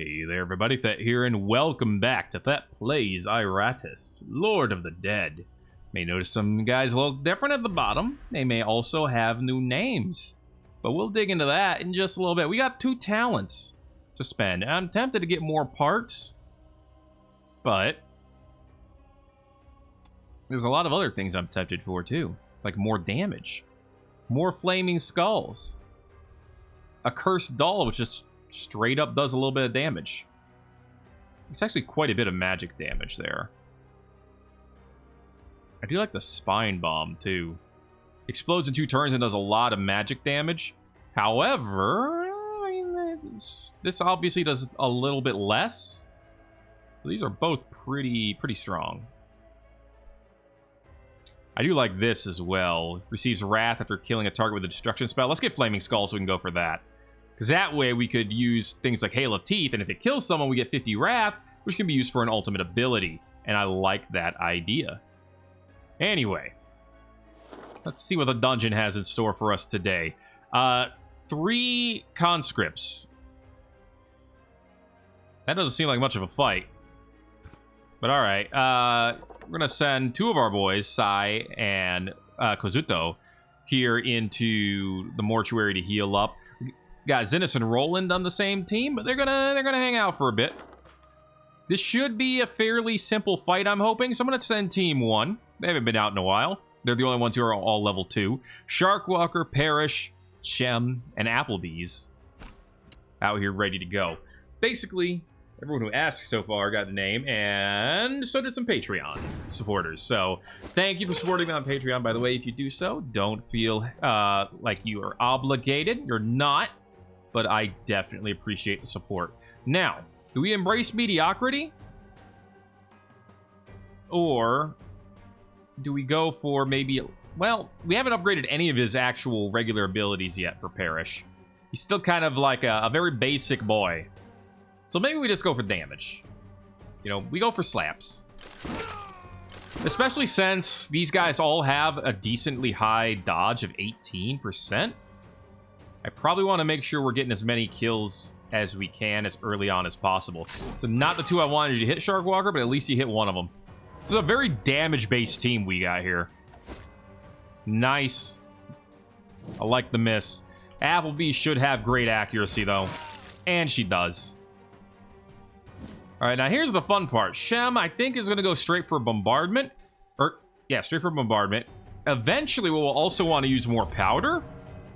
Hey there everybody, Thet here, and welcome back to Thet Plays Iratus, Lord of the Dead. May notice some guys look different at the bottom. They may also have new names. But we'll dig into that in just a little bit. We got 2 talents to spend. I'm tempted to get more parts, but there's a lot of other things I'm tempted for too. Like more damage, more flaming skulls, a cursed doll which just straight up does a little bit of damage. It's actually quite a bit of magic damage there. I do like the spine bomb too. Explodes in 2 turns and does a lot of magic damage. However, I mean, this obviously does a little bit less. These are both pretty strong. I do like this as well. Receives wrath after killing a target with a destruction spell. Let's get flaming skull so we can go for that. Because that way we could use things like Hail of Teeth, and if it kills someone, we get 50 wrath, which can be used for an ultimate ability. And I like that idea. Anyway, let's see what the dungeon has in store for us today. 3 conscripts. That doesn't seem like much of a fight. But alright, we're going to send 2 of our boys, Sai and Kozuto, here into the mortuary to heal up. Got Zinnis and Roland on the same team, but they're gonna hang out for a bit. This should be a fairly simple fight, I'm hoping. So I'm gonna send Team 1. They haven't been out in a while. They're the only ones who are all level 2. Sharkwalker, Parrish, Shem, and Applebee's out here ready to go. Basically, everyone who asked so far got a name, and so did some Patreon supporters. So thank you for supporting me on Patreon. By the way, if you do so, don't feel like you are obligated. You're not. But I definitely appreciate the support. Now, do we embrace mediocrity? Or do we go for maybe... Well, we haven't upgraded any of his actual regular abilities yet for Parrish. He's still kind of like a very basic boy. So maybe we just go for damage. You know, we go for slaps. Especially since these guys all have a decently high dodge of 18%. I probably want to make sure we're getting as many kills as we can as early on as possible. So not the 2 I wanted you to hit, Sharkwalker, but at least you hit 1 of them. This is a very damage-based team we got here. Nice. I like the miss. Applebee should have great accuracy, though. And she does. Alright, now here's the fun part. Shem, I think, is going to go straight for bombardment. Yeah, straight for bombardment. Eventually, we'll also want to use more powder,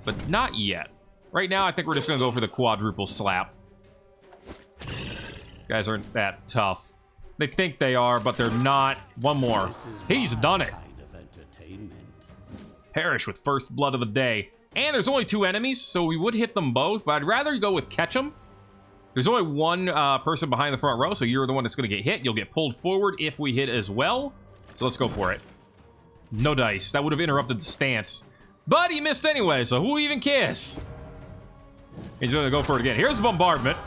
but not yet. Right now, I think we're just going to go for the quadruple slap. These guys aren't that tough. They think they are, but they're not. 1 more. He's done it. Parrish with first blood of the day. And there's only 2 enemies, so we would hit them both, but I'd rather go with Ketchum. There's only 1 person behind the front row, so you're the one that's going to get hit. You'll get pulled forward if we hit as well. So let's go for it. No dice. That would have interrupted the stance. But he missed anyway, so who even cares? He's going to go for it again. Here's the bombardment.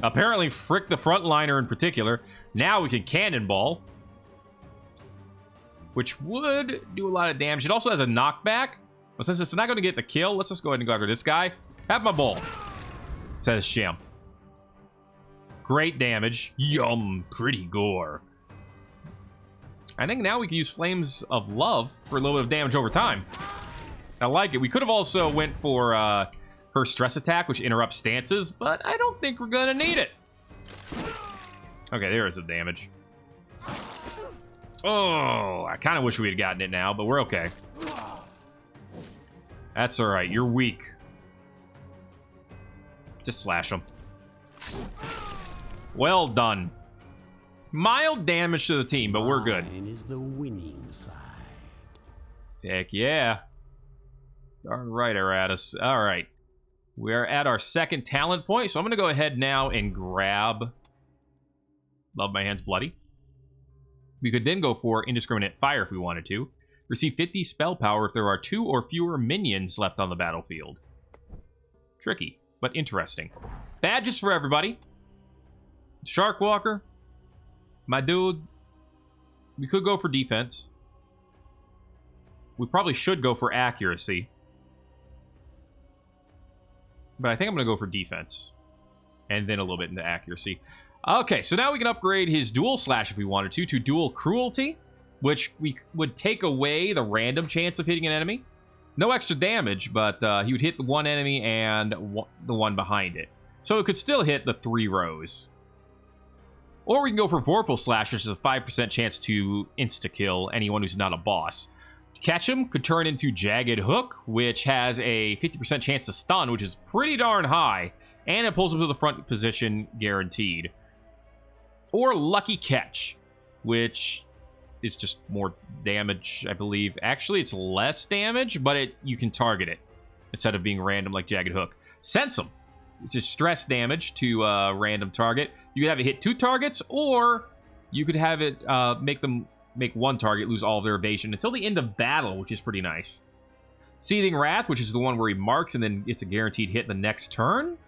Apparently frick the frontliner in particular. Now we can cannonball, which would do a lot of damage. It also has a knockback, but since it's not going to get the kill, let's just go ahead and go after this guy. Have my ball, says Shem. Great damage. Yum, pretty gore. I think now we can use Flames of Love for a little bit of damage over time. I like it. We could have also went for her stress attack, which interrupts stances, but I don't think we're going to need it. Okay, there's the damage. Oh, I kind of wish we had gotten it now, but we're okay. That's all right. You're weak. Just slash them. Well done. Mild damage to the team, but we're good. Mine is the winning side. Heck yeah. All right, Iratus. All right. We're at our 2nd talent point, so I'm going to go ahead now and grab Love My Hands Bloody. We could then go for Indiscriminate Fire if we wanted to. Receive 50 spell power if there are 2 or fewer minions left on the battlefield. Tricky, but interesting. Badges for everybody. Sharkwalker. My dude. We could go for defense. We probably should go for accuracy. But I think I'm going to go for defense. and then a little bit into accuracy. Okay, so now we can upgrade his dual slash if we wanted to dual cruelty, which we would take away the random chance of hitting an enemy. No extra damage, but he would hit the one enemy and the one behind it. So it could still hit the 3 rows. Or we can go for Vorpal Slash, which is a 5% chance to insta-kill anyone who's not a boss. Catch him could turn into Jagged Hook, which has a 50% chance to stun, which is pretty darn high. And it pulls him to the front position, guaranteed. Or Lucky Catch, which is just more damage, I believe. Actually, it's less damage, but you can target it instead of being random like Jagged Hook. Sense him, which is stress damage to a random target. You could have it hit 2 targets, or you could have it make one target lose all of their evasion until the end of battle, which is pretty nice. Seething Wrath, which is the one where he marks and then it's a guaranteed hit the next turn.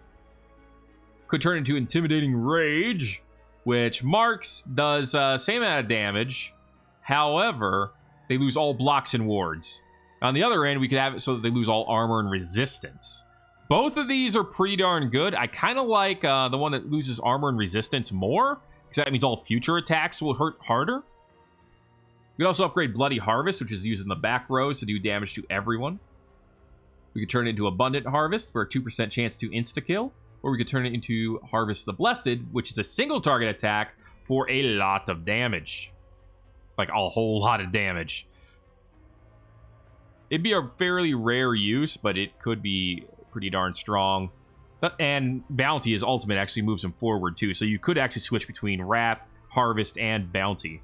Could turn into Intimidating Rage, which marks, does same amount of damage. However, they lose all blocks and wards. On the other end, we could have it so that they lose all armor and resistance. Both of these are pretty darn good. I kind of like the one that loses armor and resistance more, because that means all future attacks will hurt harder. We could also upgrade Bloody Harvest, which is used in the back rows to do damage to everyone. We could turn it into Abundant Harvest for a 2% chance to insta-kill. Or we could turn it into Harvest the Blessed, which is a single target attack for a lot of damage. Like a whole lot of damage. It'd be a fairly rare use, but it could be pretty darn strong. And Bounty, his ultimate, actually moves him forward too. So you could actually switch between Wrath, Harvest, and Bounty.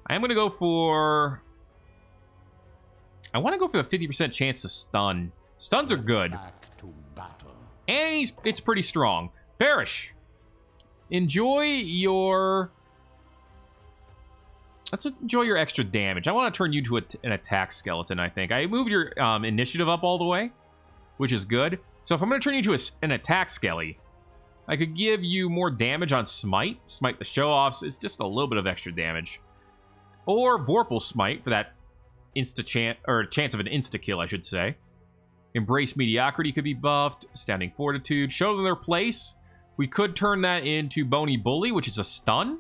I am going to go for... I want to go for the 50% chance to stun. Stuns are good. And it's pretty strong. Perish. Enjoy your... Let's enjoy your extra damage. I want to turn you to an attack skeleton, I think. I moved your initiative up all the way, which is good. So if I'm going to turn you to an attack skelly, I could give you more damage on Smite. Smite the show-offs. It's just a little bit of extra damage. Or Vorpal Smite for that chance of an insta-kill, I should say. Embrace Mediocrity could be buffed. Astounding Fortitude. Show them their place. We could turn that into Bony Bully, which is a stun.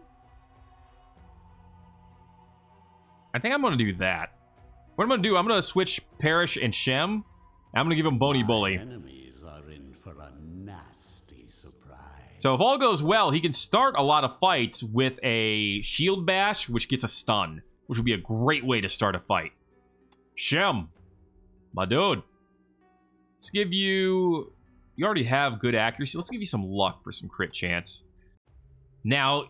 I think I'm going to do that. What I'm going to do, I'm going to switch Perish and Shem. I'm going to give him Bony Bully. Enemies are in for a nasty surprise. So if all goes well, he can start a lot of fights with a Shield Bash, which gets a stun, which would be a great way to start a fight. Shem, my dude. Let's give you... You already have good accuracy. Let's give you some luck for some crit chance. Now,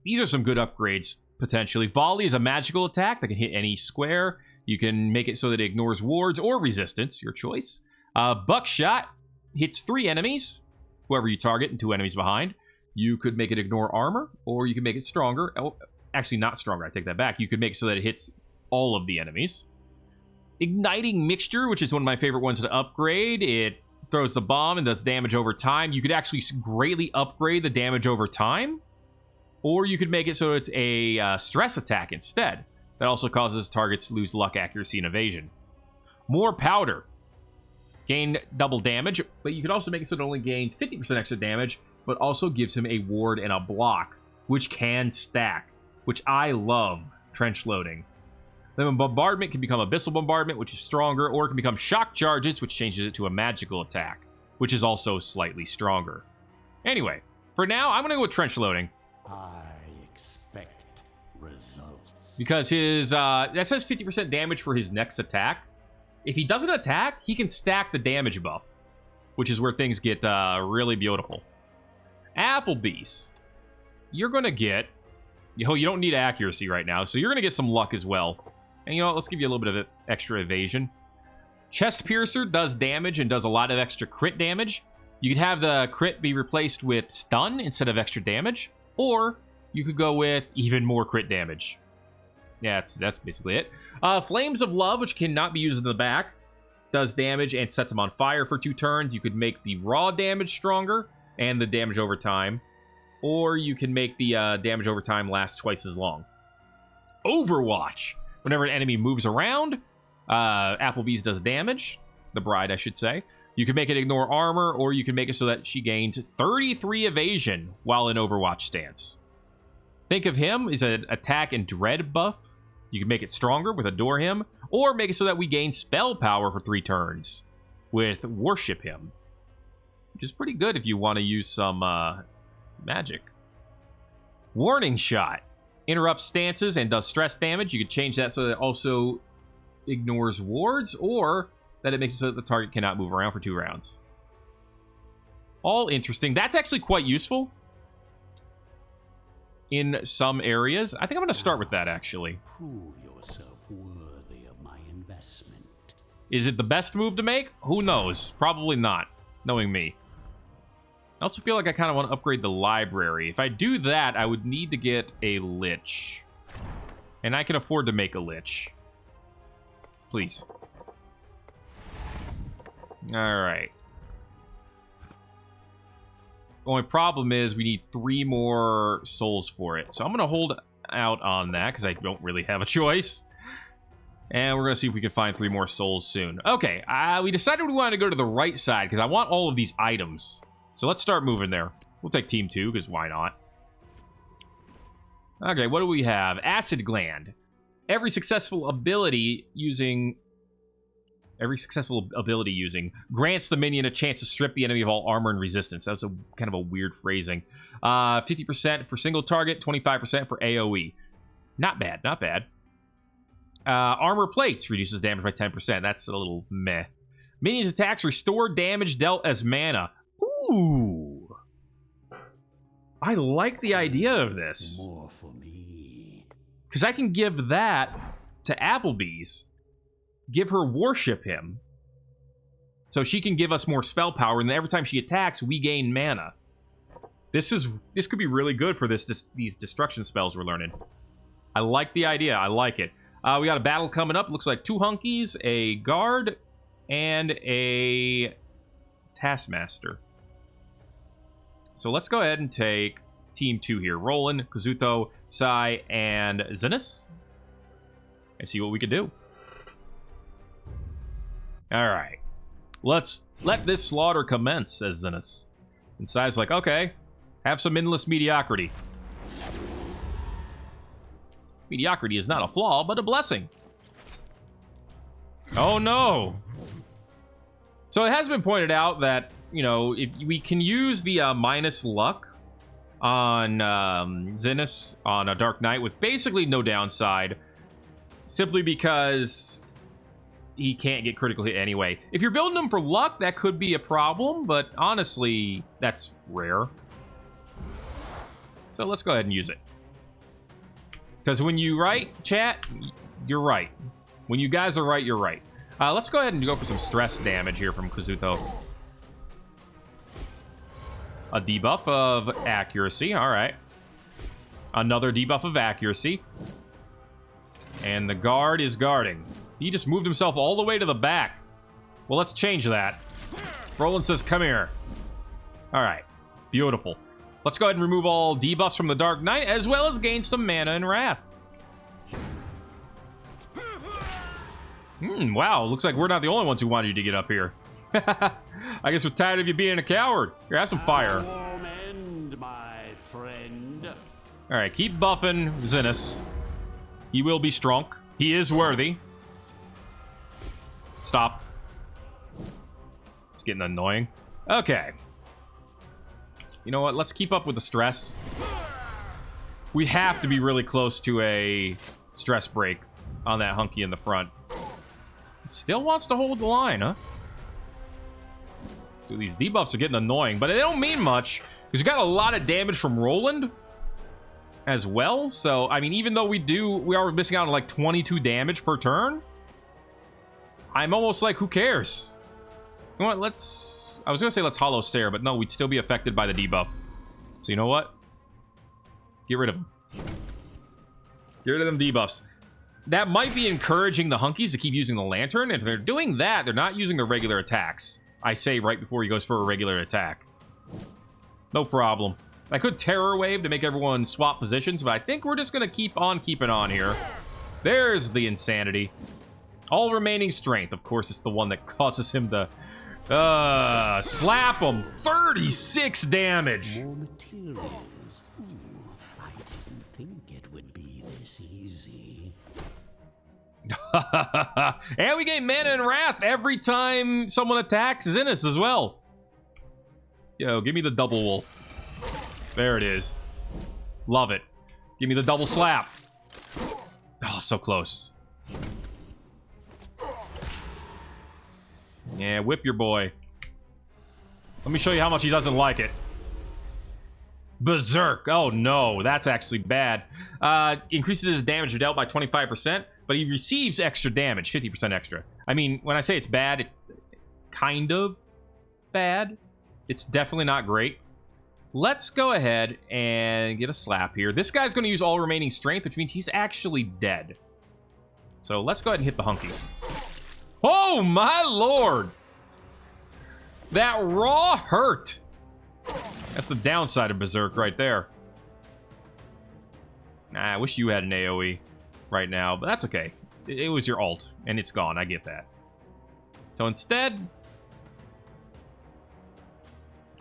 these are some good upgrades, potentially. Volley is a magical attack that can hit any square. You can make it so that it ignores wards or resistance, your choice. Buckshot hits 3 enemies, whoever you target, and 2 enemies behind. You could make it ignore armor, or you can make it stronger. Oh, actually, not stronger. I take that back. You could make it so that it hits all of the enemies. Igniting Mixture, which is one of my favorite ones to upgrade. It throws the bomb and does damage over time. You could actually greatly upgrade the damage over time. Or you could make it so it's a stress attack instead. That also causes targets to lose luck, accuracy, and evasion. More Powder. Gain double damage, but you could also make it so it only gains 50% extra damage, but also gives him a ward and a block, which can stack, which I love. Trench Loading. Then Bombardment can become Abyssal Bombardment, which is stronger, or it can become Shock Charges, which changes it to a magical attack, which is also slightly stronger. Anyway, for now, I'm going to go with Trench Loading. I expect results. Because his, that says 50% damage for his next attack. If he doesn't attack, he can stack the damage buff, which is where things get really beautiful. Applebee's. You're going to get, you don't need accuracy right now, so you're going to get some luck as well. And you know what, let's give you a little bit of extra evasion. Chest Piercer does damage and does a lot of extra crit damage. You could have the crit be replaced with stun instead of extra damage. Or you could go with even more crit damage. Yeah, that's basically it. Flames of Love, which cannot be used in the back, does damage and sets them on fire for 2 turns. You could make the raw damage stronger and the damage over time. Or you can make the damage over time last twice as long. Overwatch. Whenever an enemy moves around, Applebee's does damage. The Bride, I should say. You can make it ignore armor, or you can make it so that she gains 33 evasion while in Overwatch stance. Think of him as an attack and dread buff. You can make it stronger with Adore Him, or make it so that we gain spell power for 3 turns with Worship Him, which is pretty good if you want to use some magic. Warning Shot. Interrupts stances and does stress damage. You could change that so that it also ignores wards, or that it makes it so that the target cannot move around for 2 rounds. All interesting. That's actually quite useful in some areas. I think I'm going to start with that, actually. Prove yourself worthy of my investment. Is it the best move to make? Who knows? Probably not, knowing me. I also feel like I kind of want to upgrade the library. If I do that, I would need to get a Lich. And I can afford to make a Lich. Please. Alright. Only problem is we need 3 more souls for it. So I'm going to hold out on that because I don't really have a choice. And we're going to see if we can find 3 more souls soon. Okay, we decided we wanted to go to the right side because I want all of these items. So let's start moving there. We'll take Team 2 because why not? Okay, what do we have? Acid Gland. Every successful ability using grants the minion a chance to strip the enemy of all armor and resistance. That's a kind of a weird phrasing. 50% for single target, 25% for AoE. Not bad, not bad. Armor plates reduces damage by 10%. That's a little meh. Minions attacks restore damage dealt as mana. Ooh. I like the idea of this. More for me. Because I can give that to Applebee's. Give her Worship Him. So she can give us more spell power, and every time she attacks, we gain mana. This could be really good for these destruction spells we're learning. I like the idea. I like it. We got a battle coming up. Looks like 2 hunkies, a guard, and a taskmaster. So let's go ahead and take Team 2 here. Roland, Kazuto, Sai, and Zenus. And see what we can do. Alright. Let's let this slaughter commence, says Zenus. And Sai's like, okay, have some endless mediocrity. Mediocrity is not a flaw, but a blessing. Oh no! So it has been pointed out that, you know, if we can use the minus luck on Zenus on a Dark Knight with basically no downside, simply because he can't get critical hit anyway. If you're building him for luck, that could be a problem, but honestly, that's rare. So let's go ahead and use it. Because when you write, chat, you're right. When you guys are right, you're right. Let's go ahead and go for some stress damage here from Kazuto. A debuff of accuracy. All right. Another debuff of accuracy. And the guard is guarding. He just moved himself all the way to the back. Well, let's change that. Roland says, come here. All right. Beautiful. Let's go ahead and remove all debuffs from the Dark Knight, as well as gain some mana and wrath. Wow, looks like we're not the only ones who wanted you to get up here. I guess we're tired of you being a coward. Here, have some fire. End, my friend. All right, keep buffing Zenus. He will be strong. He is worthy. Stop. It's getting annoying. Okay. You know what? Let's keep up with the stress. We have to be really close to a stress break on that hunky in the front. Still wants to hold the line, huh? Dude, these debuffs are getting annoying, but they don't mean much because you got a lot of damage from Roland as well. So, I mean, even though we are missing out on like 22 damage per turn, I'm almost like, who cares? You know what? I was gonna say let's Hollow Stare, but no, we'd still be affected by the debuff. So you know what? Get rid of them. Get rid of them debuffs. That might be encouraging the hunkies to keep using the lantern. If they're doing that, they're not using their regular attacks. I say right before he goes for a regular attack. No problem. I could Terror Wave to make everyone swap positions, but I think we're just gonna keep on keeping on here. There's the insanity. All remaining strength. Of course, it's the one that causes him to Slap him. 36 damage. More materials. I didn't think it would be this easy. And we gain mana and wrath every time someone attacks Zinnis as well. Yo, give me the double wolf. There it is. Love it. Give me the double slap. Oh, so close. Yeah, whip your boy. Let me show you how much he doesn't like it. Berserk. Oh no, that's actually bad. Increases his damage dealt by 25%, but he receives extra damage, 50% extra. I mean, when I say it's bad, it's kind of bad. It's definitely not great. Let's go ahead and get a slap here. This guy's going to use all remaining strength, which means he's actually dead. So let's go ahead and hit the hunky. Oh my lord! That raw hurt! That's the downside of Berserk right there. I wish you had an AoE right now, but that's okay. It was your ult, and it's gone. I get that. So instead,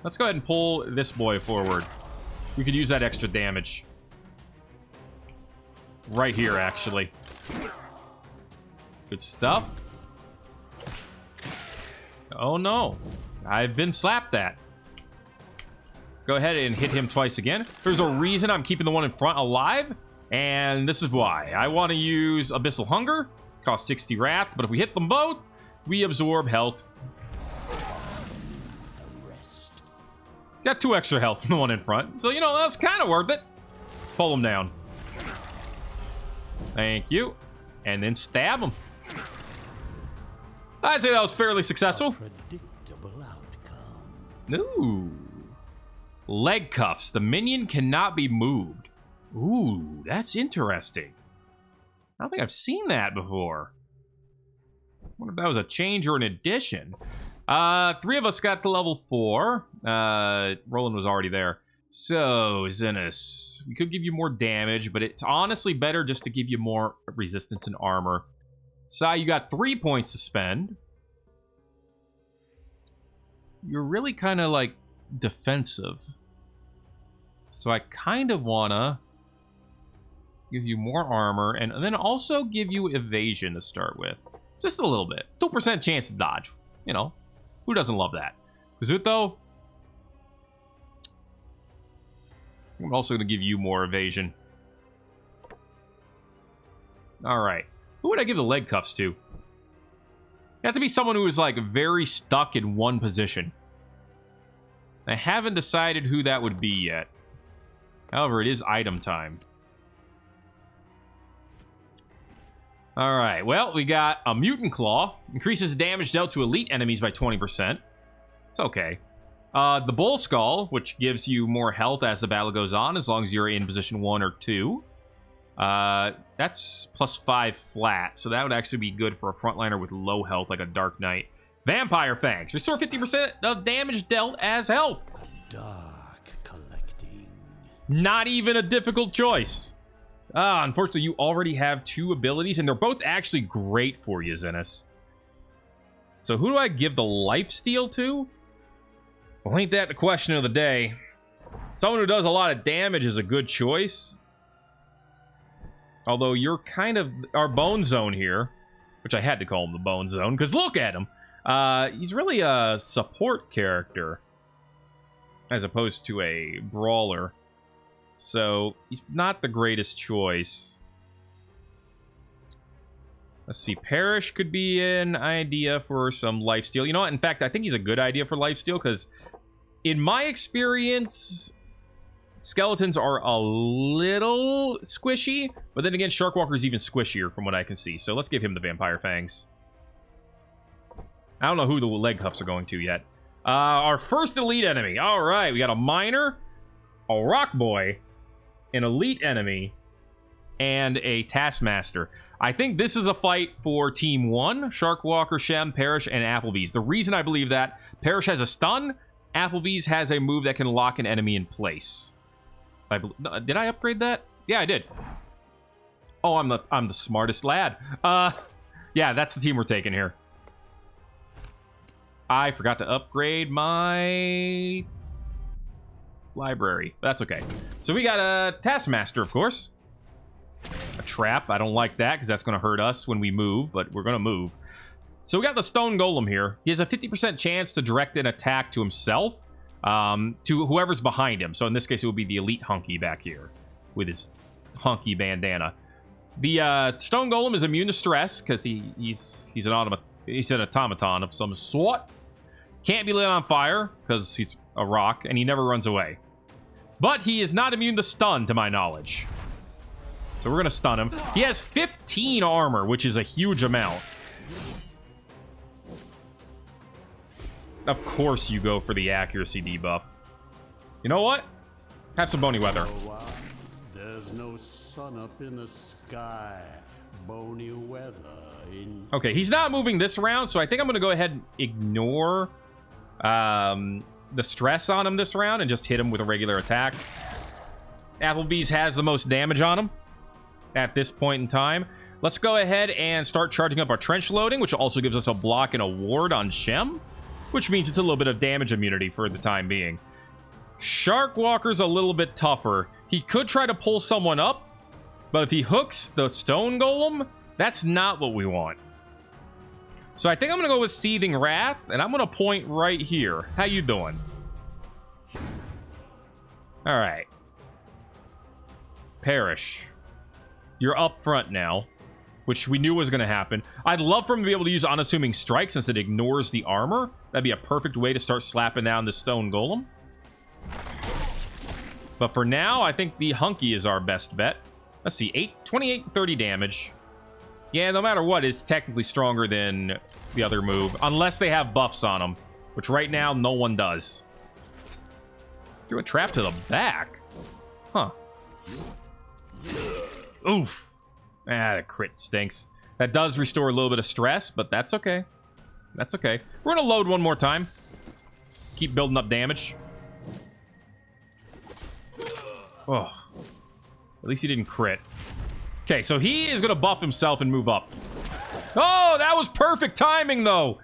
let's go ahead and pull this boy forward. We could use that extra damage. Right here, actually. Good stuff. Oh no. I've been slapped at. Go ahead and hit him twice again. There's a reason I'm keeping the one in front alive, and this is why. I want to use Abyssal Hunger. Costs 60 Wrath, but if we hit them both, we absorb health. Got 2 extra health from the one in front. So, you know, that's kind of worth it. Pull him down. Thank you. And then stab him. I'd say that was fairly successful. Predictable outcome. Ooh. Leg cuffs. The minion cannot be moved. Ooh, that's interesting. I don't think I've seen that before. I wonder if that was a change or an addition. 3 of us got to level 4. Roland was already there. So, Zinnis, we could give you more damage, but it's honestly better just to give you more resistance and armor. Sai, you got 3 points to spend. You're really kind of like defensive. So I kind of want to give you more armor and then also give you evasion to start with. Just a little bit. 2% chance to dodge. You know, who doesn't love that? Kazuto, I'm also going to give you more evasion. All right. Who would I give the leg cuffs to? It have to be someone who is like very stuck in one position. I haven't decided who that would be yet. However, it is item time. All right. Well, we got a Mutant Claw. Increases damage dealt to elite enemies by 20%. It's okay. The Bull Skull, which gives you more health as the battle goes on, as long as you're in position 1 or 2. That's +5 flat, so that would actually be good for a frontliner with low health, like a Dark Knight. Vampire Fangs. Restore 50% of damage dealt as health. Dark collecting. Not even a difficult choice. Unfortunately, you already have 2 abilities, and they're both actually great for you, Zinnis. So who do I give the lifesteal to? Well, ain't that the question of the day? Someone who does a lot of damage is a good choice. Although you're kind of our Bone Zone here, which I had to call him the Bone Zone, because look at him. He's really a support character as opposed to a brawler. So he's not the greatest choice. Let's see, Parrish could be an idea for some lifesteal. You know what? In fact, I think he's a good idea for lifesteal because in my experience, skeletons are a little squishy, but then again, Sharkwalker's even squishier from what I can see. So let's give him the Vampire Fangs. I don't know who the leg cuffs are going to yet. Our first elite enemy. All right, we got a Miner, a Rock Boy, an elite enemy, and a Taskmaster. I think this is a fight for Team 1, Sharkwalker, Shem, Parrish, and Applebee's. The reason I believe that, Parrish has a stun, Applebee's has a move that can lock an enemy in place. Did I upgrade that? Yeah, I did. Oh, I'm the smartest lad. Yeah, that's the team we're taking here. I forgot to upgrade my library. That's okay. So we got a Taskmaster, of course. A trap. I don't like that because that's going to hurt us when we move, but we're going to move. So we got the Stone Golem here. He has a 50% chance to direct an attack to himself, to whoever's behind him. So in this case, it would be the Elite Hunky back here with his hunky bandana. The Stone Golem is immune to stress because he's an automaton of some sort. Can't be lit on fire because he's a rock, and he never runs away. But he is not immune to stun, to my knowledge. So we're going to stun him. He has 15 armor, which is a huge amount. Of course you go for the accuracy debuff. You know what? Have some bony weather. There's no sun up in the sky. Bony weather. Okay, he's not moving this round, so I think I'm going to go ahead and ignore the stress on him this round and just hit him with a regular attack. Applebee's has the most damage on him at this point in time. Let's go ahead and start charging up our trench loading, which also gives us a block and a ward on Shem, which means it's a little bit of damage immunity for the time being. Shark Walker's a little bit tougher. He could try to pull someone up, but if he hooks the Stone Golem, that's not what we want. So I think I'm going to go with Seething Wrath, and I'm going to point right here. How you doing? All right. Perish. You're up front now, which we knew was going to happen. I'd love for him to be able to use Unassuming Strike since it ignores the armor. That'd be a perfect way to start slapping down the Stone Golem. But for now, I think the Hunky is our best bet. Let's see, 28, 30 damage. Yeah, no matter what, it's technically stronger than the other move, unless they have buffs on them, which right now no one does. Threw a trap to the back. Huh. Oof. Ah, the crit stinks. That does restore a little bit of stress, but that's okay. That's okay. We're going to load one more time. Keep building up damage. Oh. At least he didn't crit. Okay, so he is going to buff himself and move up. Oh, that was perfect timing, though.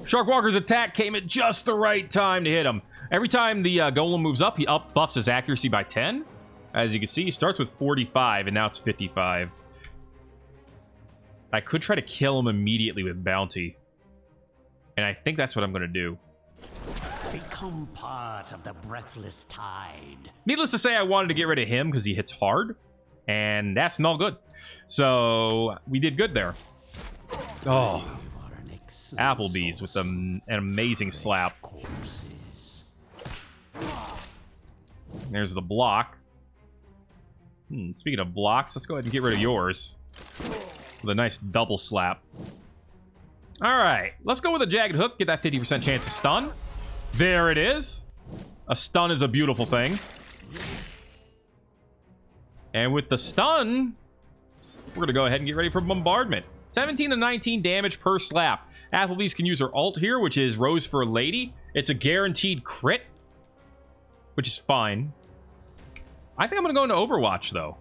Sharkwalker's attack came at just the right time to hit him. Every time the golem moves up, he up buffs his accuracy by 10. As you can see, he starts with 45, and now it's 55. I could try to kill him immediately with bounty. And I think that's what I'm going to do. Become part of the breathless tide. Needless to say, I wanted to get rid of him because he hits hard. And that's not good. So, we did good there. Oh. Applebee's with an amazing slap. There's the block. Speaking of blocks, let's go ahead and get rid of yours. With a nice double slap. Alright, let's go with a Jagged Hook. Get that 50% chance to stun. There it is. A stun is a beautiful thing. And with the stun, we're going to go ahead and get ready for bombardment. 17 to 19 damage per slap. Applebee's can use her ult here, which is Rose for a Lady. It's a guaranteed crit, which is fine. I think I'm going to go into Overwatch, though.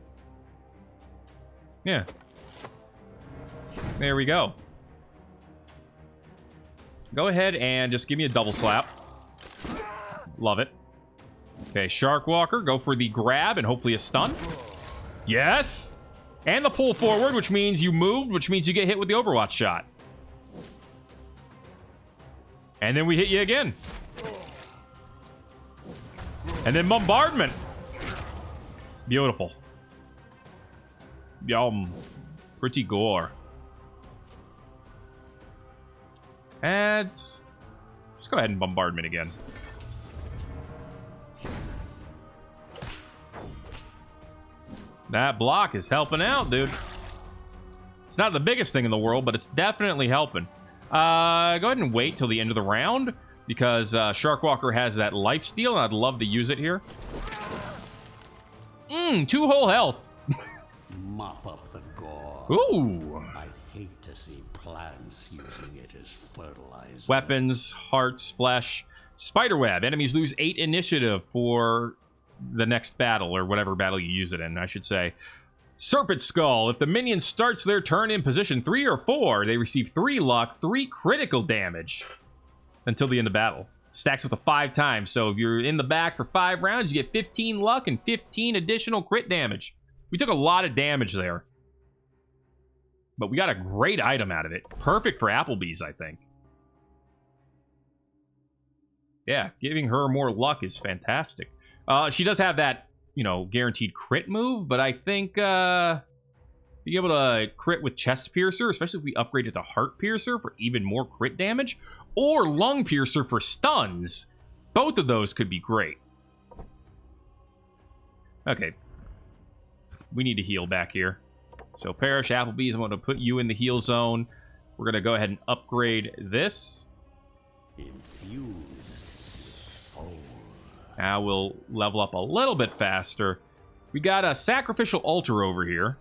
Yeah. There we go. Go ahead and just give me a double slap. Love it. Okay, Shark Walker, go for the grab and hopefully a stun. Yes! And the pull forward, which means you moved, which means you get hit with the Overwatch shot. And then we hit you again. And then bombardment. Beautiful. Yum. Pretty gore. And let's go ahead and bombardment again. That block is helping out, dude. It's not the biggest thing in the world, but it's definitely helping. Go ahead and wait till the end of the round, because Sharkwalker has that lifesteal, and I'd love to use it here. 2 whole health. Mop up the gore. Ooh. I'd hate to see plants using it as fertilizer. Weapons, hearts, flesh, spiderweb. Enemies lose 8 initiative for the next battle, or whatever battle you use it in, I should say. Serpent Skull. If the minion starts their turn in position 3 or 4, they receive 3 luck, 3 critical damage. until the end of battle. Stacks up to 5 times. So if you're in the back for 5 rounds, you get 15 luck and 15 additional crit damage. We took a lot of damage there. But we got a great item out of it. Perfect for Applebee's, I think. Yeah, giving her more luck is fantastic. She does have that, you know, guaranteed crit move, but I think being able to crit with Chest Piercer, especially if we upgrade it to Heart Piercer for even more crit damage, or Lung Piercer for stuns, both of those could be great. Okay. We need to heal back here. So Parish, Applebee's, I'm going to put you in the heal zone. We're going to go ahead and upgrade this. Infuse soul. Now we'll level up a little bit faster. We got a sacrificial altar over here.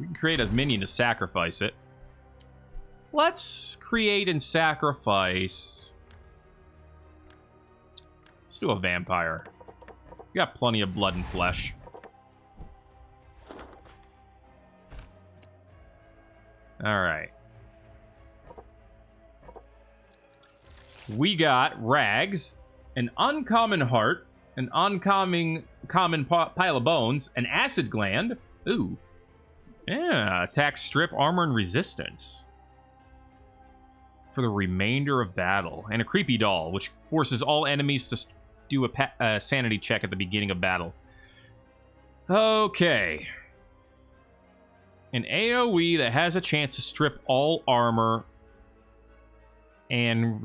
We can create a minion to sacrifice it. Let's create and sacrifice. Let's do a vampire. We got plenty of blood and flesh. Alright. We got Rags, an uncommon heart, an uncommon pile of bones, an acid gland. Ooh. Yeah, attack, strip, armor, and resistance. For the remainder of battle. And a creepy doll, which forces all enemies to do a sanity check at the beginning of battle. Okay. An AoE that has a chance to strip all armor and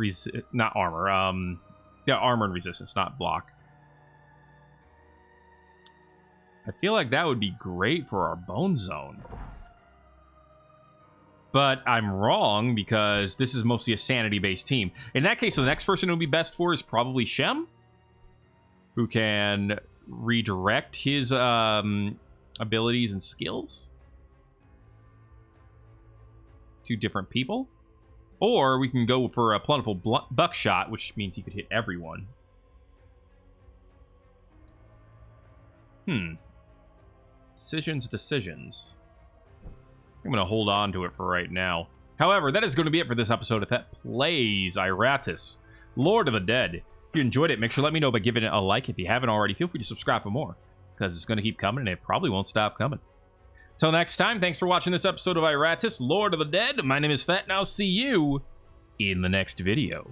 not armor. Yeah, armor and resistance, not block. I feel like that would be great for our bone zone. But I'm wrong because this is mostly a sanity-based team. In that case, the next person it would be best for is probably Shem, who can redirect his abilities and skills to different people. Or we can go for a plentiful buckshot, which means he could hit everyone. Decisions. I'm going to hold on to it for right now. However, that is going to be it for this episode of Thet Plays Iratus, Lord of the Dead. If you enjoyed it, make sure to let me know by giving it a like. If you haven't already, feel free to subscribe for more, because it's going to keep coming, and it probably won't stop coming. Till next time, thanks for watching this episode of Iratus, Lord of the Dead. My name is Thet, and I'll see you in the next video.